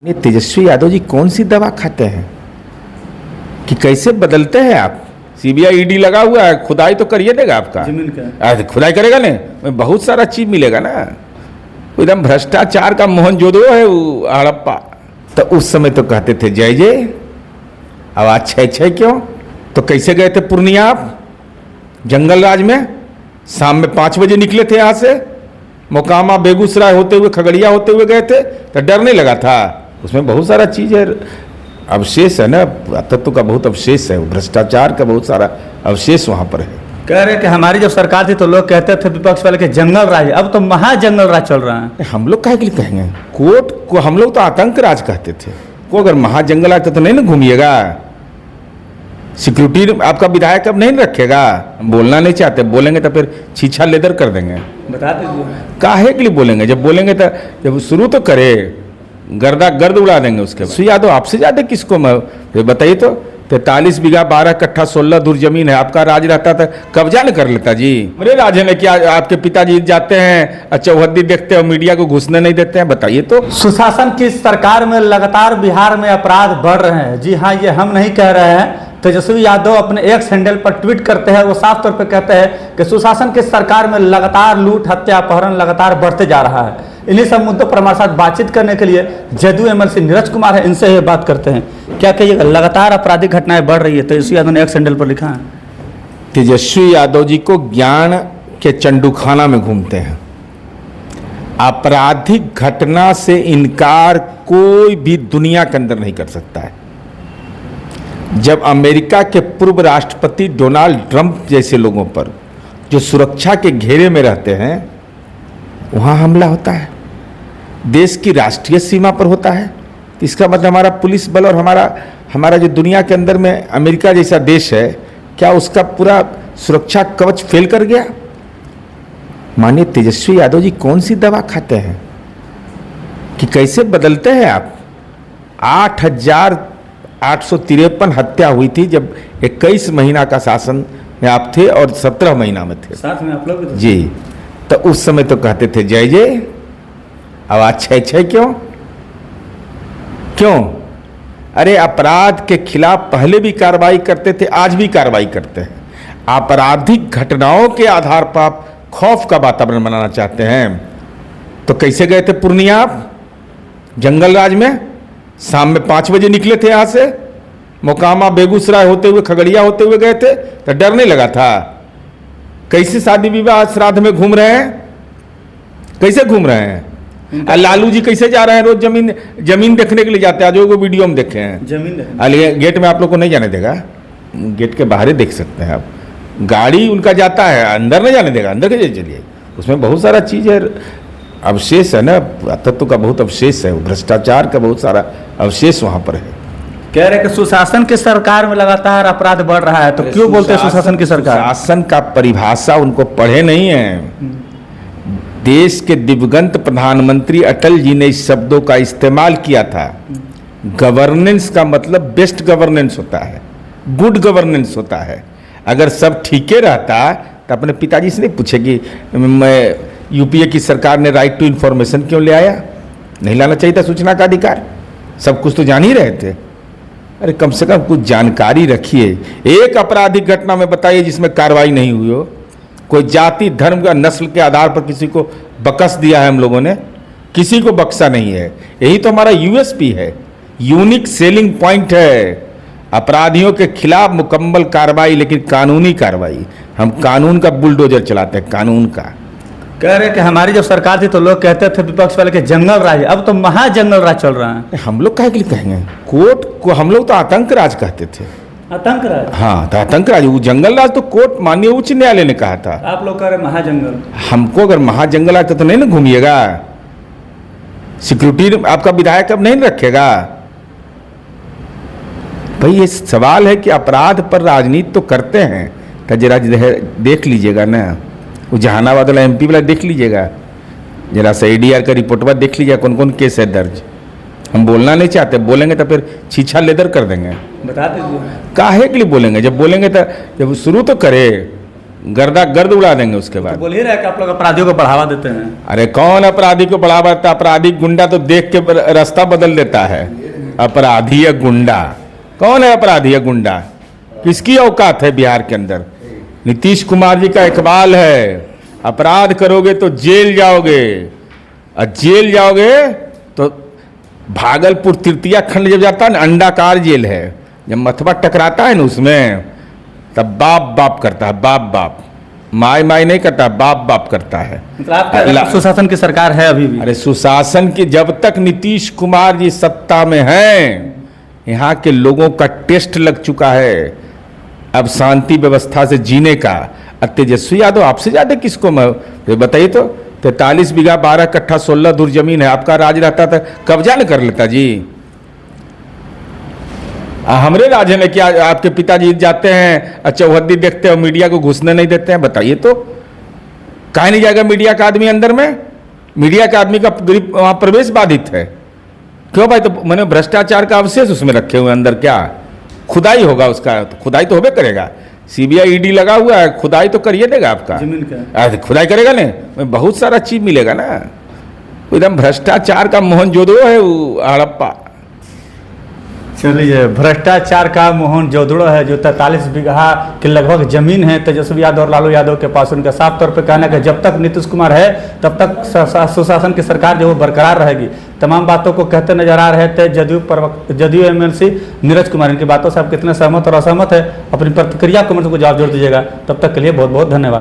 ये तेजस्वी यादव जी कौन सी दवा खाते हैं कि कैसे बदलते हैं आप? सीबीआई ईडी लगा हुआ है, खुदाई तो करिए देगा आपका जमीन का खुदाई करेगा नहीं, बहुत सारा चीज मिलेगा ना। एकदम भ्रष्टाचार का मोहनजोदड़ो है वो हड़प्पा। तो उस समय तो कहते थे जय जय, अब आज छः छः क्यों? तो कैसे गए थे पूर्णिया आप? जंगल राज में शाम में 5 बजे निकले थे यहाँ से, मोकामा बेगूसराय होते हुए खगड़िया होते हुए गए थे, तो डर नहीं लगा था? उसमें बहुत सारा चीज है, अवशेष है ना, तत्व का बहुत अवशेष है, भ्रष्टाचार का बहुत सारा अवशेष वहाँ पर है। कह रहे कि हमारी जब सरकार थी तो लोग कहते थे विपक्ष वाले कि जंगल राज, अब तो महाजंगल राज चल रहा है। हम लोग काहे के लिए कहेंगे? कोर्ट को हम लोग तो आतंक राज कहते थे, को अगर महाजंगल राज तो नहीं ना घूमिएगा, सिक्योरिटी आपका विधायक अब नहीं रखेगा। बोलना नहीं चाहते, बोलेंगे तो फिर छीछा लेदर कर देंगे। बता दीजिए काहे के लिए बोलेंगे? जब बोलेंगे तो जब शुरू तो करे, गर्द उड़ा देंगे उसके बाद। यादव आपसे ज्यादा किसको बताइए तो? 43 बीघा 12 कट्ठा 16 दूर जमीन है, आपका राज रहता था कब्जा न कर लेता जी? मेरे राज में क्या आपके पिताजी जाते हैं चौहद्दी देखते हैं, मीडिया को घुसने नहीं देते हैं? बताइए तो। सुशासन की सरकार में लगातार बिहार में अपराध बढ़ रहे हैं। जी हाँ, ये हम नहीं कह रहे हैं, तेजस्वी यादव अपने एक्स हैंडल पर ट्वीट करते हैं। वो साफ तौर पर कहते हैं कि सुशासन की सरकार में लगातार लूट, हत्या, अपहरण लगातार बढ़ते जा रहा है। इन्हीं सब मुद्दों पर हमारे साथ बातचीत करने के लिए जदयू एमएलसी नीरज कुमार है, इनसे ये बात करते हैं। क्या कहिएगा, लगातार आपराधिक घटनाएं बढ़ रही है, तेजस्वी यादव ने एक्स हैंडल पर लिखा है। तेजस्वी यादव जी को ज्ञान के चंडूखाना में घूमते हैं। आपराधिक घटना से इनकार कोई भी दुनिया के अंदर नहीं कर सकता है। जब अमेरिका के पूर्व राष्ट्रपति डोनाल्ड ट्रंप जैसे लोगों पर जो सुरक्षा के घेरे में रहते हैं, वहाँ हमला होता है, देश की राष्ट्रीय सीमा पर होता है, इसका मतलब हमारा पुलिस बल और हमारा जो दुनिया के अंदर में अमेरिका जैसा देश है, क्या उसका पूरा सुरक्षा कवच फेल कर गया? मानिए तेजस्वी यादव जी कौन सी दवा खाते हैं कि कैसे बदलते हैं आप? 8,853 हत्या हुई थी जब 21 महीना का शासन में आप थे और 17 महीना में थे साथ में आप लोग भी जी। तो उस समय तो कहते थे जय जय, अब आज छः छः क्यों? अरे अपराध के खिलाफ पहले भी कार्रवाई करते थे, आज भी कार्रवाई करते हैं। आपराधिक घटनाओं के आधार पर आप खौफ का वातावरण बनाना चाहते हैं, तो कैसे गए थे पूर्णिया आप? जंगल राज में शाम में 5 बजे निकले थे यहाँ से, मोकामा बेगूसराय होते हुए खगड़िया होते हुए गए थे, तो डर नहीं लगा था? कैसे शादी विवाह श्राद्ध में घूम रहे हैं, कैसे घूम रहे हैं? लालू जी कैसे जा रहे हैं? रोज जमीन देखने के लिए जाते हैं, आज वो वीडियो में देखे हैं। जमीन गेट में आप लोग को नहीं जाने देगा, गेट के बाहर ही देख सकते हैं आप। गाड़ी उनका जाता है, अंदर नहीं जाने देगा, अंदर कैसे चलिए? उसमें बहुत सारा चीज है, अवशेष है ना, तत्व का बहुत अवशेष है, भ्रष्टाचार का बहुत सारा अवशेष वहां पर है। कह रहे कि सुशासन की सरकार में लगातार अपराध बढ़ रहा है, तो क्यों बोलते हैं सुशासन की सरकार? शासन का परिभाषा उनको पढ़े नहीं है। देश के दिवंगत प्रधानमंत्री अटल जी ने इस शब्दों का इस्तेमाल किया था। गवर्नेंस का मतलब बेस्ट गवर्नेंस होता है, गुड गवर्नेंस होता है। अगर सब ठीके रहता तो अपने पिताजी से नहीं पूछे कि मैं यूपीए की सरकार ने राइट टू इंफॉर्मेशन क्यों ले आया? नहीं लाना चाहिए था सूचना का अधिकार? सब कुछ तो जान ही रहे थे। अरे कम से कम कुछ जानकारी रखिए। एक आपराधिक घटना में बताइए जिसमें कार्रवाई नहीं हुई हो। कोई जाति, धर्म या नस्ल के आधार पर किसी को बकस दिया है हम लोगों ने? किसी को बक्सा नहीं है। यही तो हमारा यूएसपी है, यूनिक सेलिंग पॉइंट है। अपराधियों के खिलाफ मुकम्मल कार्रवाई, लेकिन कानूनी कार्रवाई। हम कानून का बुलडोजर चलाते हैं, कानून का। कह रहे कि हमारी जब सरकार थी तो लोग कहते थे विपक्ष वाले कि जंगल राज, अब तो महाजंगल राज चल रहा है। हम लोग काहे के लिए कहेंगे? कोर्ट को हम लोग तो आतंक राज कहते थे। आतंक राज? हाँ, तो आतंक राज, वो जंगल राज तो कोर्ट माननीय उच्च न्यायालय ने कहा था। आप लोग कह रहे महाजंगल। हमको अगर महाजंगल राज तो नहीं ना घूमिएगा, सिक्योरिटी आपका विधायक अब नहीं रखेगा। भाई ये सवाल है कि अपराध पर राजनीति तो करते हैं, तो जरा देख लीजिएगा ना, वो जहानाबाद वाला एमपी वाला देख लीजिएगा, जरा सा एडीआर का रिपोर्ट पर देख लीजिएगा कौन कौन केस है दर्ज। हम बोलना नहीं चाहते, बोलेंगे तो फिर छीछा लेदर कर देंगे। बता दीजिए। काहे के लिए बोलेंगे? जब बोलेंगे तो जब शुरू तो करे, गर्दा गर्द उड़ा देंगे उसके बाद। बोल ही रहे कि आप लोग अपराधियों को बढ़ावा देते हैं। अरे कौन अपराधी को बढ़ावा देता? अपराधी गुंडा तो देख के रास्ता बदल देता है। अपराधी है गुंडा? कौन है अपराधी है गुंडा? किसकी औकात है बिहार के अंदर? नीतीश कुमार जी का इकबाल है, अपराध करोगे तो जेल जाओगे, और जेल जाओगे तो भागलपुर तृतीया खंड जब जाता है ना, अंडाकार जेल है, जब मथबा टकराता है ना उसमें, तब बाप बाप करता है, बाप बाप, माई माई नहीं करता, बाप बाप करता है। मतलब आपका सुशासन की सरकार है अभी भी? अरे सुशासन की, जब तक नीतीश कुमार जी सत्ता में हैं, यहाँ के लोगों का टेस्ट लग चुका है अब शांति व्यवस्था से जीने का। तेजस्वी यादव आपसे ज्यादा किसको बताइए तो? 43 बीघा 12 कट्ठा 16 धुर जमीन है, आपका राज रहता था, कब्जा न कर लेता जी? हमरे राज्य में क्या आपके पिताजी जाते हैं चौहद्दी देखते हैं, मीडिया को घुसने नहीं देते हैं? बताइए तो, काहे नहीं जाएगा मीडिया का आदमी अंदर में? मीडिया का आदमी का वहां प्रवेश बाधित है क्यों भाई? तो मैंने भ्रष्टाचार का अवशेष उसमें रखे हुए अंदर, क्या खुदाई होगा उसका? तो खुदाई तो होबे करेगा, सीबीआई ईडी लगा हुआ है, खुदाई तो करिए देगा आपका, जमीन का खुदाई करेगा नहीं, बहुत सारा चीज मिलेगा ना। एकदम भ्रष्टाचार का मोहनजोदड़ो है वो हड़प्पा। चलिए, भ्रष्टाचार का मोहनजोदड़ो है जो 43 बीघा के लगभग जमीन है तेजस्वी यादव और लालू यादव के पास। उनका साफ तौर पे कहना है कि जब तक नीतीश कुमार है तब तक सुशासन की सरकार जो वो बरकरार रहेगी। तमाम बातों को कहते नजर आ रहे थे जदयू एमएलसी नीरज कुमार। इनकी बातों से आप कितने सहमत और असहमत है, अपनी प्रतिक्रिया कमेंट को जवाब जोड़ दीजिएगा। तब तक के लिए बहुत बहुत धन्यवाद।